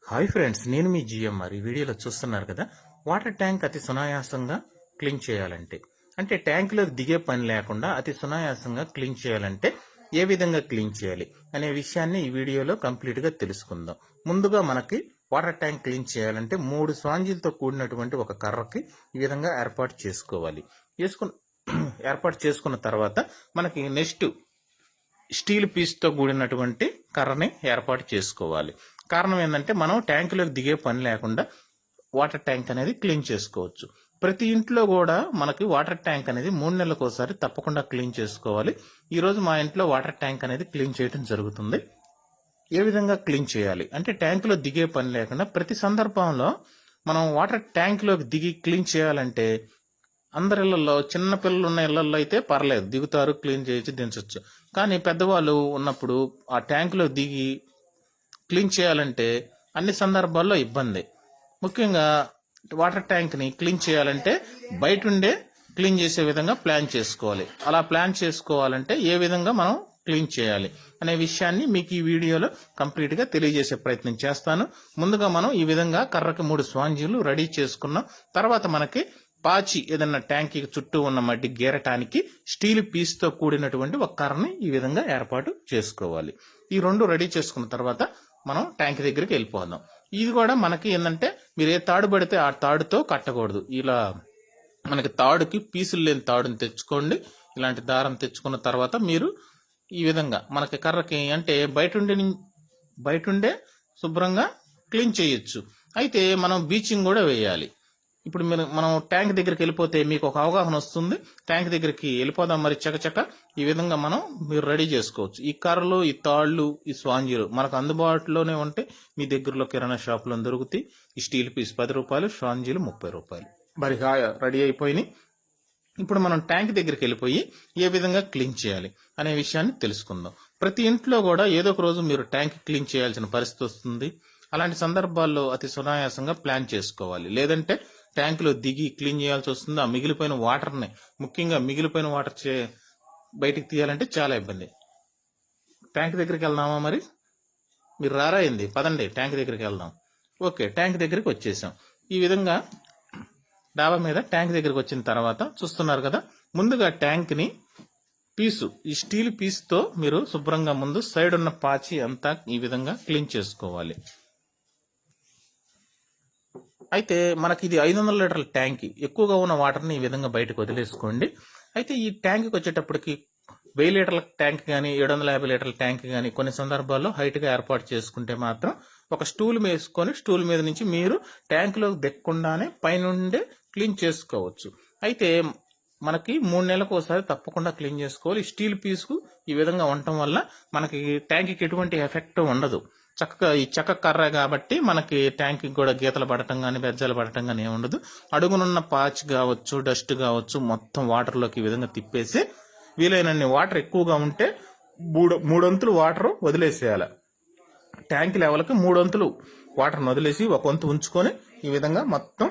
Hi friends, నేను మీ GMR. ఈ వీడియోలో చూస్తున్నారు కదా, వాటర్ ట్యాంక్ అతి సునాయాసంగా క్లీన్ చేయాలంటే, అంటే ట్యాంకులో దిగే పని లేకుండా అతి సునాయాసంగా క్లీన్ చేయాలంటే ఏ విధంగా క్లీన్ చేయాలి అనే విషయాన్ని ఈ వీడియోలో కంప్లీట్గా తెలుసుకుందాం. ముందుగా మనకి వాటర్ ట్యాంక్ క్లీన్ చేయాలంటే 3 స్పాంజీలతో కూడినటువంటి ఒక కర్రకి ఈ విధంగా ఏర్పాటు చేసుకోవాలి. ఏర్పాటు చేసుకున్న తర్వాత మనకి నెక్స్ట్ స్టీల్ పీస్తో కూడినటువంటి కర్రని ఏర్పాటు చేసుకోవాలి. కారణం ఏంటంటే మనం ట్యాంకులోకి దిగే పని లేకుండా వాటర్ ట్యాంక్ అనేది క్లీన్ చేసుకోవచ్చు. ప్రతి ఇంట్లో కూడా మనకి వాటర్ ట్యాంక్ అనేది 3 నెలలకు ఒకసారి తప్పకుండా క్లీన్ చేసుకోవాలి. ఈరోజు మా ఇంట్లో వాటర్ ట్యాంక్ అనేది క్లీన్ చేయడం జరుగుతుంది. ఏ విధంగా క్లీన్ చేయాలి అంటే, ట్యాంకులో దిగే పని లేకుండా ప్రతి సందర్భంలో మనం వాటర్ ట్యాంకులోకి దిగి క్లీన్ చేయాలంటే, అందరి ఇళ్లలో చిన్న పిల్లలు ఉన్న ఇళ్లలో అయితే పర్లేదు, దిగుతారు, క్లీన్ చేయొచ్చు, దించవచ్చు. కానీ పెద్దవాళ్ళు ఉన్నప్పుడు ఆ ట్యాంకులో దిగి క్లీన్ చేయాలంటే అన్ని సందర్భాల్లో ఇబ్బంది. ముఖ్యంగా వాటర్ ట్యాంక్ని క్లీన్ చేయాలంటే బయట ఉండే క్లీన్ చేసే విధంగా ప్లాన్ చేసుకోవాలి. అలా ప్లాన్ చేసుకోవాలంటే ఏ విధంగా మనం క్లీన్ చేయాలి అనే విషయాన్ని మీకు ఈ వీడియోలో కంప్లీట్గా తెలియజేసే ప్రయత్నం చేస్తాను. ముందుగా మనం ఈ విధంగా కర్రకి 3 స్పాంజీలు రెడీ చేసుకున్నాం. తర్వాత మనకి పాచి ఏదన్నా ట్యాంకీ చుట్టూ ఉన్న మట్టి గీరటానికి స్టీల్ పీస్తో కూడినటువంటి ఒక కర్రని ఈ విధంగా ఏర్పాటు చేసుకోవాలి. ఈ 2 రెడీ చేసుకున్న తర్వాత మనం ట్యాంక్ దగ్గరికి వెళ్ళిపోదాం. ఇది కూడా మనకి ఏంటంటే, మీరు ఏ తాడు పడితే ఆ తాడుతో కట్టకూడదు. ఇలా మనకి తాడుకి పీసులు లేని తాడుని తెచ్చుకోండి. ఇలాంటి దారం తెచ్చుకున్న తర్వాత మీరు ఈ విధంగా మనకి కర్రకి అంటే బయటుండే శుభ్రంగా క్లీన్ చేయొచ్చు. అయితే మనం బీచింగ్ కూడా వేయాలి. ఇప్పుడు మనం ట్యాంక్ దగ్గరికి వెళ్ళిపోతే మీకు ఒక అవగాహన వస్తుంది. ట్యాంక్ దగ్గరికి వెళ్ళిపోదాం మరి చకచక. ఈ విధంగా మీరు రెడీ చేసుకోవచ్చు. ఈ కర్రలు, ఈ తాళ్లు, ఈ స్పాంజీలు మనకు అందుబాటులోనే ఉంటే మీ దగ్గరలో కిరాణా షాపులో దొరుకుతాయి. ఈ స్టీల్ పీస్ 10 రూపాయలు, స్పాంజీలు 30 రూపాయలు. మరి రెడీ అయిపోయినాయి. ఇప్పుడు మనం ట్యాంక్ దగ్గరికి వెళ్ళిపోయి ఏ విధంగా క్లీన్ చేయాలి అనే విషయాన్ని తెలుసుకుందాం. ప్రతి ఇంట్లో కూడా ఏదో ఒక రోజు మీరు ట్యాంక్ క్లీన్ చేయాల్సిన పరిస్థితి వస్తుంది. అలాంటి సందర్భాల్లో అతి సునాయాసంగా ప్లాన్ చేసుకోవాలి. లేదంటే ట్యాంకులో దిగి క్లీన్ చేయాల్సి వస్తుంది. ఆ మిగిలిపోయిన వాటర్ని, ముఖ్యంగా మిగిలిపోయిన వాటర్ బయటికి తీయాలంటే చాలా ఇబ్బంది. ట్యాంక్ దగ్గరికి వెళ్దామా మరి? మీరు రారాయింది, పదండి ట్యాంక్ దగ్గరికి వెళ్దాం. ఓకే, ట్యాంక్ దగ్గరికి వచ్చేసాం. ఈ విధంగా డాబా మీద ట్యాంక్ దగ్గరికి వచ్చిన తర్వాత చూస్తున్నారు కదా, ముందుగా ట్యాంక్ని ఈ స్టీల్ పీస్తో మీరు శుభ్రంగా ముందు సైడ్ ఉన్న పాచి అంతా ఈ విధంగా క్లీన్ చేసుకోవాలి. అయితే మనకి ఇది 500 లీటర్ల ట్యాంక్. ఎక్కువగా ఉన్న వాటర్ని ఈ విధంగా బయటకు వదిలేసుకోండి. అయితే ఈ ట్యాంక్కి వచ్చేటప్పటికి 1000 లీటర్ల ట్యాంక్ కానీ 750 లీటర్ల ట్యాంక్ కానీ కొన్ని సందర్భాల్లో హైట్గా ఏర్పాటు చేసుకుంటే మాత్రం ఒక స్టూల్ వేసుకొని స్టూల్ మీద నుంచి మీరు ట్యాంకులోకి దెక్కకుండానే పైనుండే క్లీన్ చేసుకోవచ్చు. అయితే మనకి 3 నెలలకు ఒకసారి తప్పకుండా క్లీన్ చేసుకోవాలి. స్టీల్ పీస్కు ఈ విధంగా ఉండటం వల్ల మనకి ట్యాంక్కి ఎటువంటి ఎఫెక్ట్ ఉండదు. చక్కగా ఈ చెక్క కర్ర కాబట్టి మనకి ట్యాంక్కి కూడా గీతలు పడటం కానీ బెజ్జలు పడటం కానీ ఏమి ఉండదు. అడుగునున్న పాచి కావచ్చు, డస్ట్ కావచ్చు, మొత్తం వాటర్లోకి ఈ విధంగా తిప్పేసి వీలైనన్ని వాటర్ ఎక్కువగా ఉంటే 3 వంతులు వాటర్ వదిలేసేయాలి. ట్యాంక్ లెవెల్కి 3 వంతులు వాటర్ని వదిలేసి 1 వంతు ఉంచుకొని ఈ విధంగా మొత్తం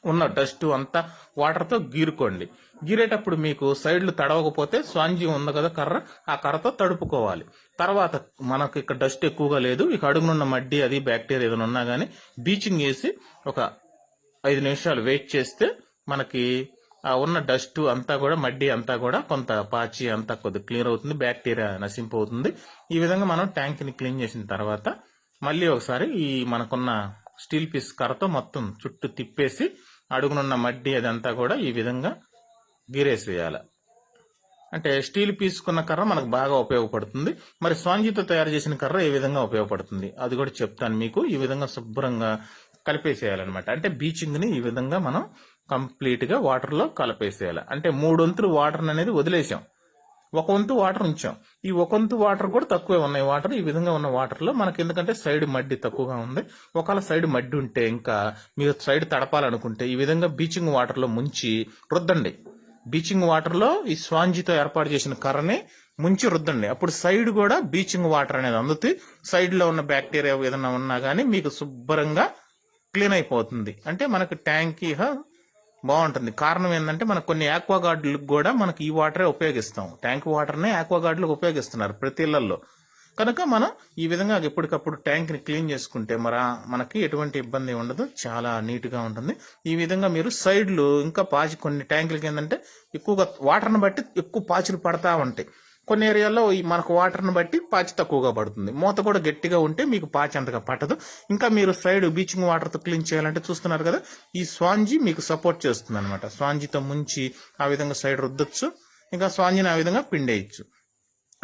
ఉన్న డస్ట్ అంతా వాటర్తో గీరుకోండి. గీరేటప్పుడు మీకు సైడ్లు తడవకపోతే స్పాంజీ ఉంది కదా కర్ర, ఆ కర్రతో తడుపుకోవాలి. తర్వాత మనకు ఇక్కడ డస్ట్ ఎక్కువగా లేదు, ఇక అడుగునున్న మడ్డి అది బ్యాక్టీరియా ఏదైనా ఉన్నా కానీ బీచింగ్ వేసి ఒక 5 నిమిషాలు వెయిట్ చేస్తే మనకి ఆ ఉన్న డస్ట్ అంతా కూడా, మడ్డి అంతా కూడా, కొంత పాచి అంతా కొద్దిగా క్లియర్ అవుతుంది, బ్యాక్టీరియా నశింపవుతుంది. ఈ విధంగా మనం ట్యాంక్ని క్లీన్ చేసిన తర్వాత మళ్ళీ ఒకసారి ఈ మనకున్న స్టీల్ పీస్ కర్రతో మొత్తం చుట్టూ తిప్పేసి అడుగునున్న మడ్డి అదంతా కూడా ఈ విధంగా గీరేసేయాలి. అంటే స్టీల్ పీసుకున్న కర్ర మనకు బాగా ఉపయోగపడుతుంది. మరి స్పాంజీతో తయారు చేసిన కర్ర ఏ విధంగా ఉపయోగపడుతుంది అది కూడా చెప్తాను మీకు. ఈ విధంగా శుభ్రంగా కలిపేసేయాలన్నమాట. అంటే బీచింగ్ని ఈ విధంగా మనం కంప్లీట్గా వాటర్లో కలిపేసేయాలి. అంటే 3 వంతులు వాటర్ అనేది వదిలేసాం, 1 వంతు వాటర్ ఉంచాం. ఈ 1 వంతు వాటర్ కూడా తక్కువే ఉన్నాయి. వాటర్ ఈ విధంగా ఉన్న వాటర్లో మనకి ఎందుకంటే సైడ్ మడ్డి తక్కువగా ఉంది. ఒకవేళ సైడ్ మడ్డి ఉంటే ఇంకా మీరు సైడ్ తడపాలనుకుంటే ఈ విధంగా బీచింగ్ వాటర్లో ముంచి రుద్దండి. బీచింగ్ వాటర్లో ఈ స్పాంజీతో ఏర్పాటు చేసిన కర్రని ముంచి రుద్దండి. అప్పుడు సైడ్ కూడా బీచింగ్ వాటర్ అనేది అందుతుంది. సైడ్లో ఉన్న బ్యాక్టీరియా ఏదైనా ఉన్నా కానీ మీకు శుభ్రంగా క్లీన్ అయిపోతుంది. అంటే మనకు ట్యాంక్ బాగుంటుంది. కారణం ఏంటంటే మనకు కొన్ని ఆక్వాగార్డులకు కూడా మనకి ఈ వాటరే ఉపయోగిస్తాం. ట్యాంక్ వాటర్నే ఆక్వాగార్డులకు ఉపయోగిస్తున్నారు ప్రతి ఇళ్లలో. కనుక మనం ఈ విధంగా ఎప్పటికప్పుడు ట్యాంక్ని క్లీన్ చేసుకుంటే మనకి ఎటువంటి ఇబ్బంది ఉండదు, చాలా నీట్గా ఉంటుంది. ఈ విధంగా మీరు సైడ్లు ఇంకా పాచి, కొన్ని ట్యాంకులకి ఏంటంటే ఎక్కువగా వాటర్ని బట్టి ఎక్కువ పాచులు పడతా ఉంటాయి. కొన్ని ఏరియాల్లో మనకు వాటర్ని బట్టి పాచి తక్కువగా పడుతుంది. మూత కూడా గట్టిగా ఉంటే మీకు పాచి అంతగా పట్టదు. ఇంకా మీరు సైడ్ బ్లీచింగ్ వాటర్తో క్లీన్ చేయాలంటే చూస్తున్నారు కదా, ఈ స్వాంజీ మీకు సపోర్ట్ చేస్తుంది అనమాట. స్వాంజీతో ముంచి ఆ విధంగా సైడ్ రుద్దొచ్చు, ఇంకా స్వాంజీని ఆ విధంగా పిండేయచ్చు.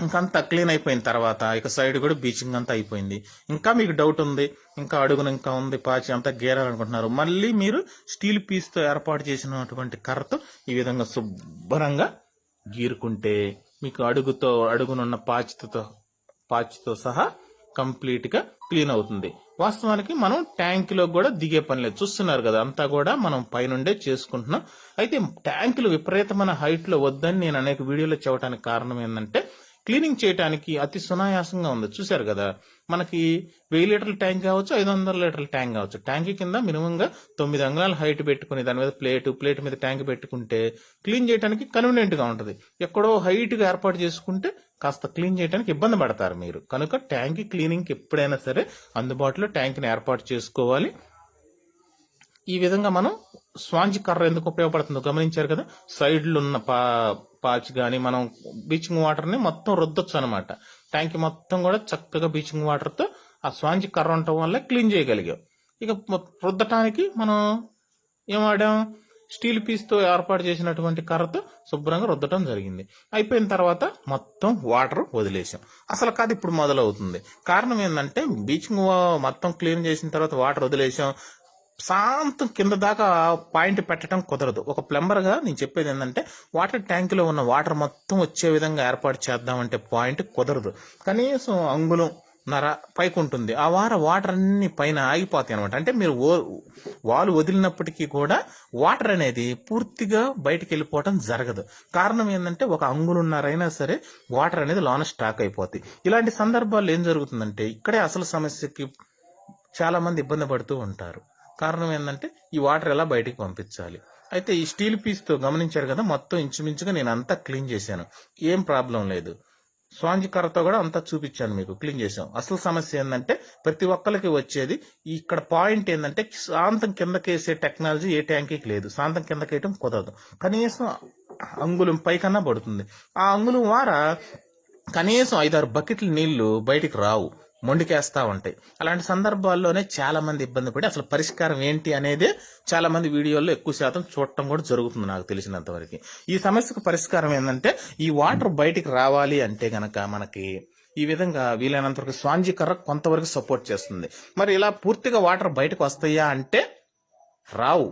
ఇంకంతా క్లీన్ అయిపోయిన తర్వాత ఇక సైడ్ కూడా బ్లీచింగ్ అంతా అయిపోయింది. ఇంకా మీకు డౌట్ ఉంది, ఇంకా అడుగున ఇంకా ఉంది పాచి అంతా గీరాలనుకుంటున్నారు, మళ్ళీ మీరు స్టీల్ పీస్తో ఏర్పాటు చేసినటువంటి కర్రతో ఈ విధంగా శుభ్రంగా గీరుకుంటే మీకు అడుగునున్న పాచితో సహా కంప్లీట్ గా క్లీన్ అవుతుంది. వాస్తవానికి మనం ట్యాంకులో కూడా దిగే పని లేదు. చూస్తున్నారు కదా, అంతా కూడా మనం పైనుండే చేసుకుంటున్నాం. అయితే ట్యాంకులు విపరీతమైన హైట్ లో వద్దని నేను అనేక వీడియోలో చెప్పడానికి కారణం ఏంటంటే, క్లీనింగ్ చేయడానికి అతి సునాయాసంగా ఉంది. చూశారు కదా, మనకి 1000 లీటర్ల ట్యాంక్ కావచ్చు, 500 లీటర్ల ట్యాంక్ కావచ్చు, ట్యాంక్ కింద మినిమంగా 9 అంగుళాల హైట్ పెట్టుకుని దాని మీద ప్లేట్ మీద ట్యాంక్ పెట్టుకుంటే క్లీన్ చేయడానికి కన్వీనియంట్ గా ఉంటుంది. ఎక్కడో హైట్ గా ఏర్పాటు చేసుకుంటే కాస్త క్లీన్ చేయడానికి ఇబ్బంది పడతారు మీరు. కనుక ట్యాంక్ క్లీనింగ్ ఎప్పుడైనా సరే అందుబాటులో ట్యాంక్ ని ఏర్పాటు చేసుకోవాలి. ఈ విధంగా మనం స్పాంజ్ కర్ర ఎందుకు ఉపయోగపడుతుందో గమనించారు కదా, సైడ్లు ఉన్న పాచి కానీ మనం బ్లీచింగ్ వాటర్ని మొత్తం రుద్దొచ్చు అనమాట. ట్యాంక్ మొత్తం కూడా చక్కగా బ్లీచింగ్ వాటర్తో ఆ స్పాంజ్ కర్ర ఉండటం వల్ల క్లీన్ చేయగలిగాం. ఇక రుద్దటానికి మనం ఏం వాడాం, స్టీల్ పీస్తో ఏర్పాటు చేసినటువంటి కర్రతో శుభ్రంగా రుద్దటం జరిగింది. అయిపోయిన తర్వాత మొత్తం వాటర్ వదిలేసాం. అసలు కాదు ఇప్పుడు మొదలవుతుంది. కారణం ఏంటంటే, బ్లీచింగ్ మొత్తం క్లీన్ చేసిన తర్వాత వాటర్ వదిలేసాం, శాంతం కింద దాకా పాయింట్ పెట్టడం కుదరదు. ఒక ప్లంబర్ గా నేను చెప్పేది ఏంటంటే, వాటర్ ట్యాంక్ లో ఉన్న వాటర్ మొత్తం వచ్చే విధంగా ఏర్పాటు చేద్దామంటే పాయింట్ కుదరదు. కనీసం అంగుళం నర పైకి ఉంటుంది. ఆ వాటర్ అన్ని పైన ఆగిపోతాయి అనమాట. అంటే మీరు వాలు వదిలినప్పటికీ కూడా వాటర్ అనేది పూర్తిగా బయటికి వెళ్ళిపోవటం జరగదు. కారణం ఏంటంటే, ఒక అంగుళన్నరైనా సరే వాటర్ అనేది లోన స్టాక్ అయిపోతాయి. ఇలాంటి సందర్భాల్లో ఏం జరుగుతుందంటే, ఇక్కడే అసలు సమస్యకి చాలా మంది ఇబ్బంది పడుతూ ఉంటారు. కారణం ఏంటంటే, ఈ వాటర్ ఎలా బయటికి పంపించాలి. అయితే ఈ స్టీల్ పీస్తో గమనించారు కదా, మొత్తం ఇంచుమించుగా నేను అంతా క్లీన్ చేశాను, ఏం ప్రాబ్లం లేదు. స్పాంజ్ కర్రతో కూడా అంతా చూపించాను మీకు, క్లీన్ చేసాం. అసలు సమస్య ఏంటంటే, ప్రతి ఒక్కరికి వచ్చేది ఇక్కడ పాయింట్ ఏంటంటే, శాంతం కిందకేసే టెక్నాలజీ ఏ ట్యాంకీకి లేదు. శాంతం కిందకేయటం కుదరదు. కనీసం అంగుళం పైకన్నా పడుతుంది. ఆ అంగుళం కనీసం 5-6 బకెట్ల నీళ్లు బయటికి రావు, మొండికేస్తా ఉంటాయి. అలాంటి సందర్భాల్లోనే చాలా మంది ఇబ్బంది పడి అసలు పరిష్కారం ఏంటి అనేది చాలా మంది వీడియోల్లో ఎక్కువ శాతం చూడటం కూడా జరుగుతుంది నాకు తెలిసినంత వరకు. ఈ సమస్యకు పరిష్కారం ఏంటంటే, ఈ వాటర్ బయటికి రావాలి అంటే గనక మనకి ఈ విధంగా వీలైనంత వరకు స్పాంజీ కర్ర కొంతవరకు సపోర్ట్ చేస్తుంది. మరి ఇలా పూర్తిగా వాటర్ బయటకు వస్తాయా అంటే రావు.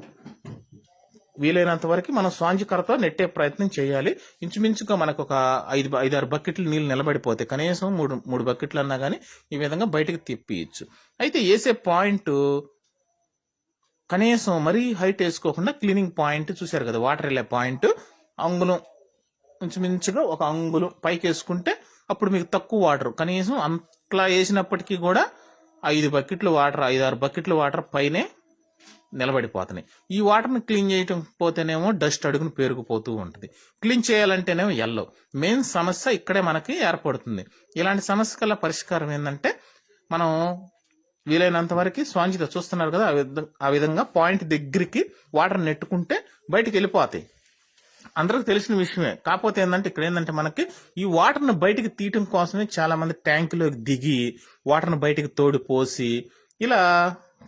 వీలైనంత వరకు మనం స్పాంజ్ కర్రతో నెట్టే ప్రయత్నం చేయాలి. ఇంచుమించుగా మనకు ఒక 5-6 బకెట్లు నీళ్ళు నిలబడిపోతే కనీసం 3 బకెట్లు అన్నా కానీ ఈ విధంగా బయటకు తిప్పియచ్చు. అయితే వేసే పాయింట్ కనీసం మరీ హైట్ వేసుకోకుండా క్లీనింగ్ పాయింట్ చూశారు కదా, వాటర్ వెళ్ళే పాయింట్ అంగుళం, ఇంచుమించుగా ఒక అంగుళం పైకి వేసుకుంటే అప్పుడు మీకు తక్కువ వాటర్, కనీసం అట్లా వేసినప్పటికీ కూడా 5 బకెట్లు వాటర్, 5-6 బకెట్లు వాటర్ పైనే నిలబడిపోతున్నాయి. ఈ వాటర్ని క్లీన్ చేయటం పోతేనేమో డస్ట్ అడుగును పేరుకుపోతూ ఉంటుంది, క్లీన్ చేయాలంటేనేమో ఎల్లో. మెయిన్ సమస్య ఇక్కడే మనకి ఏర్పడుతుంది. ఇలాంటి సమస్య కల్లా పరిష్కారం ఏంటంటే, మనం వీలైనంత వరకు స్పాంజితో చూస్తున్నారు కదా, ఆ విధంగా పాయింట్ దగ్గరికి వాటర్ నెట్టుకుంటే బయటికి వెళ్ళిపోతాయి. అందరికి తెలిసిన విషయమే. కాకపోతే ఏంటంటే, ఇక్కడ ఏంటంటే మనకి ఈ వాటర్ని బయటికి తీయటం కోసమే చాలా మంది ట్యాంకులోకి దిగి వాటర్ని బయటికి తోడి పోసి ఇలా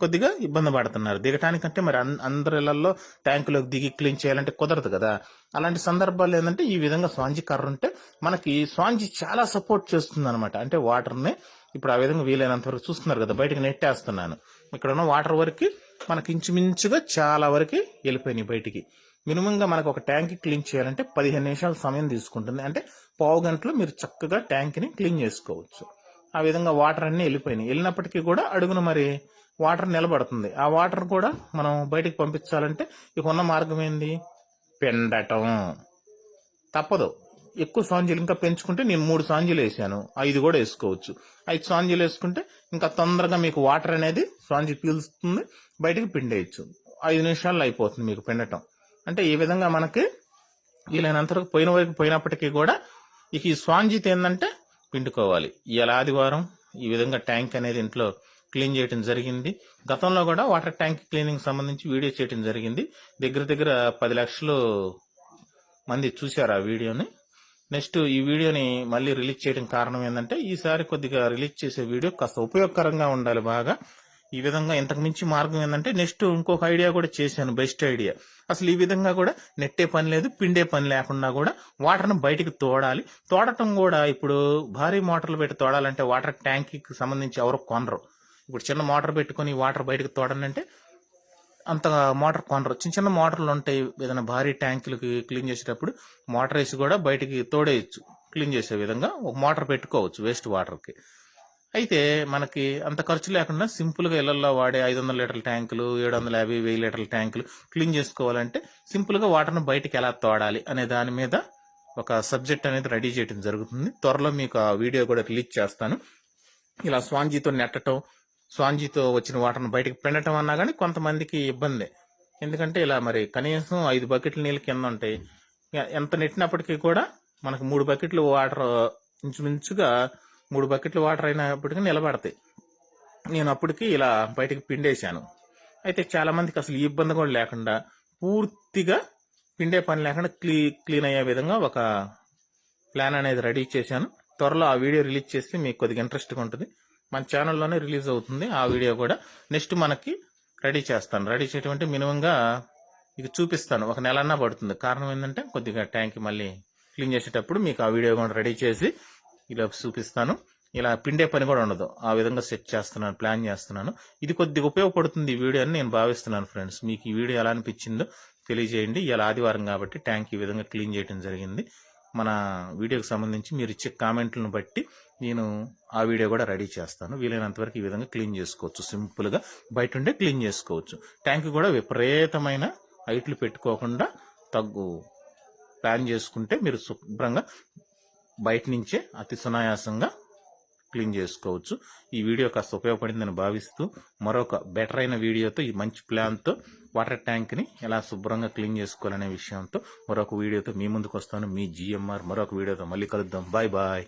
కొద్దిగా ఇబ్బంది పడుతున్నారు. దిగటానికంటే మరి అందరి ఇళ్లలో ట్యాంకులోకి దిగి క్లీన్ చేయాలంటే కుదరదు కదా. అలాంటి సందర్భాలు ఏంటంటే, ఈ విధంగా స్పాంజీ కర్ర ఉంటే మనకి స్పాంజీ చాలా సపోర్ట్ చేస్తుంది అనమాట. అంటే వాటర్ని ఇప్పుడు ఆ విధంగా వీలైనంత వరకు చూస్తున్నారు కదా, బయటకు నెట్టేస్తున్నాను. ఇక్కడ ఉన్న వాటర్ వరకు మనకి ఇంచుమించుగా చాలా వరకు వెళ్ళిపోయినాయి బయటికి. మినిమంగా మనకు ఒక ట్యాంక్ క్లీన్ చేయాలంటే 15 నిమిషాల సమయం తీసుకుంటుంది. అంటే పావు గంటలో మీరు చక్కగా ట్యాంక్ని క్లీన్ చేసుకోవచ్చు. ఆ విధంగా వాటర్ అన్ని వెళ్ళిపోయినాయి. వెళ్ళినప్పటికీ కూడా అడుగున మరి వాటర్ నిలబడుతుంది. ఆ వాటర్ కూడా మనం బయటికి పంపించాలంటే ఇక ఉన్న మార్గం ఏంది, పెండటం తప్పదు. ఎక్కువ స్పాంజీలు ఇంకా పెంచుకుంటే నేను 3 స్పాంజీలు వేసాను, 5 కూడా వేసుకోవచ్చు. 5 స్పాంజీలు వేసుకుంటే ఇంకా తొందరగా మీకు వాటర్ అనేది స్పాంజీ పీల్చుతుంది, బయటికి పిండేయచ్చు. 5 నిమిషాల్లో అయిపోతుంది మీకు పిండటం. అంటే ఈ విధంగా మనకి వీలైనంత వరకు పోయినప్పటికీ కూడా ఇక ఈ స్పాంజీతో ఏంటంటే పిండుకోవాలి. ఇవాళ ఆదివారం ఈ విధంగా ట్యాంక్ అనేది ఇంట్లో క్లీన్ చేయడం జరిగింది. గతంలో కూడా వాటర్ ట్యాంక్ క్లీనింగ్ సంబంధించి వీడియో చేయడం జరిగింది. దగ్గర 10 లక్షలు మంది చూశారు ఆ వీడియోని. నెక్స్ట్ ఈ వీడియోని మళ్ళీ రిలీజ్ చేయడం కారణం ఏంటంటే ఈసారి కొద్దిగా రిలీజ్ చేసే వీడియో కాస్త ఉపయోగకరంగా ఉండాలి బాగా. ఈ విధంగా ఇంతకు మించి మార్గం ఏంటంటే నెక్స్ట్ ఇంకొక ఐడియా కూడా చేశాను, బెస్ట్ ఐడియా. అసలు ఈ విధంగా కూడా నెట్టే పని లేదు, పిండే పని లేకుండా కూడా వాటర్ను బయటికి తోడాలి. తోడటం కూడా ఇప్పుడు భారీ మోటార్లు పెట్టి తోడాలంటే వాటర్ ట్యాంక్కి సంబంధించి ఎవరు కొనరు. ఇప్పుడు చిన్న మోటార్ పెట్టుకుని వాటర్ బయటకు తోడాలంటే అంత మోటార్ కొనరు. చిన్న మోటార్లు ఉంటాయి, ఏదైనా భారీ ట్యాంకులకి క్లీన్ చేసేటప్పుడు మోటార్ వేసి కూడా బయటికి తోడేయచ్చు. క్లీన్ చేసే విధంగా ఒక మోటార్ పెట్టుకోవచ్చు వేస్ట్ వాటర్కి. అయితే మనకి అంత ఖర్చు లేకుండా సింపుల్గా ఇళ్లలో వాడే 500 లీటర్ల ట్యాంకులు, 750, 1000 లీటర్ల ట్యాంకులు క్లీన్ చేసుకోవాలంటే సింపుల్గా వాటర్ను బయటికి ఎలా తోడాలి అనే దాని మీద ఒక సబ్జెక్ట్ అనేది రెడీ చేయడం జరుగుతుంది. త్వరలో మీకు ఆ వీడియో కూడా రిలీజ్ చేస్తాను. ఇలా స్వాంజీతో నెట్టడం, స్వాంజీతో వచ్చిన వాటర్ను బయటకు పిండటం అన్నా కానీ కొంతమందికి ఇబ్బందే. ఎందుకంటే ఇలా మరి కనీసం 5 బకెట్ల నీళ్ళు కింద ఉంటాయి. ఎంత నెట్టినప్పటికీ కూడా మనకు 3 బకెట్లు వాటర్, ఇంచుమించుగా 3 బకెట్లు వాటర్ అయినప్పటికీ నిలబడతాయి. నేను అప్పటికి ఇలా బయటకు పిండేశాను. అయితే చాలా మందికి అసలు ఈ ఇబ్బంది కూడా లేకుండా పూర్తిగా పిండే పని లేకుండా క్లీన్ అయ్యే విధంగా ఒక ప్లాన్ అనేది రెడీ చేశాను. త్వరలో ఆ వీడియో రిలీజ్ చేస్తే మీకు కొద్దిగా ఇంట్రెస్ట్గా ఉంటుంది. మన ఛానల్లోనే రిలీజ్ అవుతుంది ఆ వీడియో కూడా. నెక్స్ట్ మనకి రెడీ చేస్తాను. రెడీ చేయటం అంటే మినిమంగా మీకు చూపిస్తాను, 1 నెలన్నా పడుతుంది. కారణం ఏంటంటే కొద్దిగా ట్యాంక్ మళ్ళీ క్లీన్ చేసేటప్పుడు మీకు ఆ వీడియో కూడా రెడీ చేసి ఇలా చూపిస్తాను. ఇలా పిండే పని కూడా ఉండదు, ఆ విధంగా సెట్ చేస్తున్నాను, ప్లాన్ చేస్తున్నాను. ఇది కొద్దిగా ఉపయోగపడుతుంది ఈ వీడియో అని నేను భావిస్తున్నాను ఫ్రెండ్స్. మీకు ఈ వీడియో ఎలా అనిపించిందో తెలియజేయండి. ఇలా ఆదివారం కాబట్టి ట్యాంక్ ఈ విధంగా క్లీన్ చేయడం జరిగింది. మన వీడియోకి సంబంధించి మీరు ఇచ్చే కామెంట్లను బట్టి నేను ఆ వీడియో కూడా రెడీ చేస్తాను. వీలైనంత వరకు ఈ విధంగా క్లీన్ చేసుకోవచ్చు, సింపుల్గా బయట ఉండే క్లీన్ చేసుకోవచ్చు. ట్యాంక్ కూడా విపరీతమైన హైట్లు పెట్టుకోకుండా ప్లాన్ చేసుకుంటే మీరు శుభ్రంగా బయట నుంచే అతి సునాయాసంగా క్లీన్ చేసుకోవచ్చు. ఈ వీడియో కాస్త ఉపయోగపడిందని భావిస్తూ మరొక బెటర్ అయిన వీడియోతో, ఈ మంచి ప్లాన్తో వాటర్ ట్యాంక్ని ఎలా శుభ్రంగా క్లీన్ చేసుకోవాలనే విషయంతో మరొక వీడియోతో మీ ముందుకు వస్తాను. మీ GMR మరొక వీడియోతో మళ్ళీ కలుద్దాం. Bye bye.